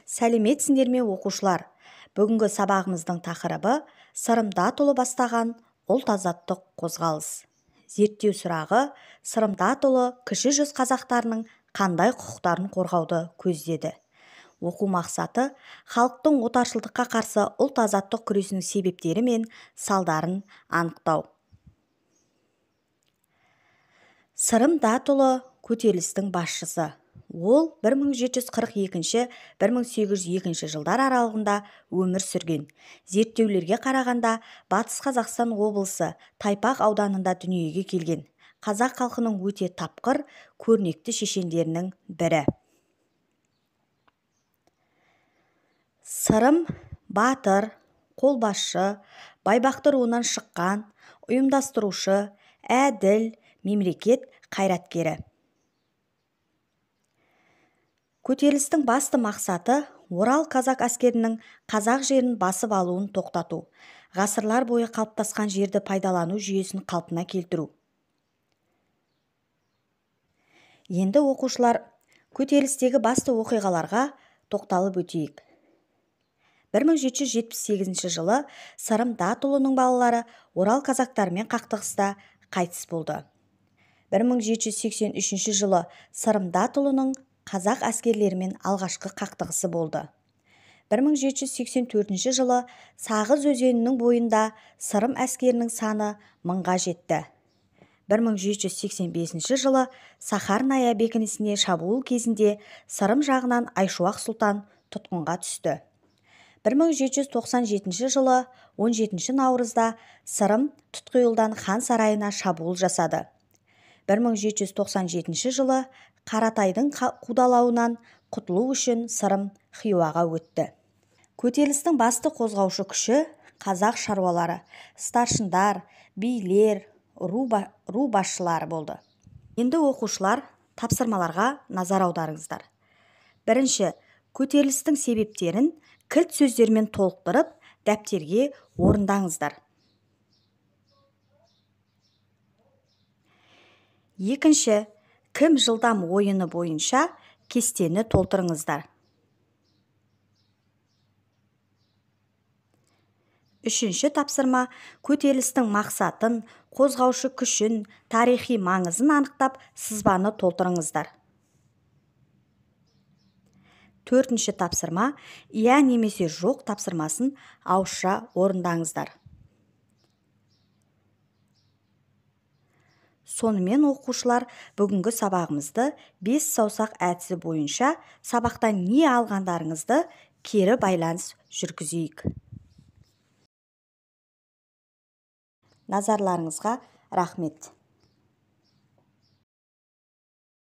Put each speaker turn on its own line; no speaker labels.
Сәлеметсіңдер ме оқушылар? Бүгінгі сабағымыздың тақырыбы сырымда толы бастаған ұлт-азаттық қозғалыс. Зерттеу сұрағы: сырымда толы кіші жүз қазақтарының қандай құқықтарын қорғауды көздеді? Оқу мақсаты: халықтың отаршылдыққа қарсы ұлт-азаттық күресінің себептері мен салдарын анықтау. Сырымда толы көтерілістің басшысы. Ол 1742-1802 жылдар аралығында өмір сүрген. Зерттеулерге қарағанда Батыс Қазақстан облысы Тайпақ ауданында дүниеге келген. Қазақ халқының өте тапқыр, көрнекті шешендерінің бірі. Сырым батыр, қолбасшы, байбақты руынан шыққан, ұйымдастырушы, әділ, мемлекет қайраткері. Көтерілістің басты мақсаты Орал казак әскерінің қазақ жерін басып алуын тоқтату, ғасырлар бойы қалыптасқан жерді пайдалану жүйесін қалпына келтіру. Енді оқушылар көтерілістегі басты оқиғаларға тоқталып өтейік. 1778 жылы Сырым Датұлының балалары Орал казактарымен қақтығыста қайтыс болды. 1783 жылы Сырым Датұлының қазақ әскерлерімен алғашқы қақтығысы болды. 1784 жылы Сағыз өзенінің бойында Сырым әскерінің саны 1000-ға жетті. 1785 жылы Сахарная бекінісіне шабуыл кезінде Сырым жағынан Айшуақ сұлтан тұтқынға түсті. 1797 жылы 17 наурызда Сырым Тұтқиылдан хан сарайына шабуыл жасады. 1797 жылы Қаратайдың қудалауынан құтылу үшін Сырым Хиуаға өтті. Көтерілістің басты қозғаушы күші қазақ шаруалары, старшындар, билер, ру басшылары болды. Енді оқушылар тапсырмаларға назар аударыңыздар. Бірінші, көтерілістің себептерін кілт сөздермен толықтырып, дәптерге орындаңыздар. Екінші, кім жылдам ойыны бойынша кестені толтырыңыздар. Үшінші тапсырма: көтерілістің мақсатын, қозғаушы күшін, тарихи маңызын анықтап, сызбаны толтырыңыздар. Төртінші тапсырма: иә немесе жоқ тапсырмасын ауызша орындаңыздар. Сонымен оқушылар бүгінгі сабағымызды 5 саусақ әдісі бойынша сабақтан не алғандарыңызды кері байланыс жүргізейік. Назарларыңызға рахмет.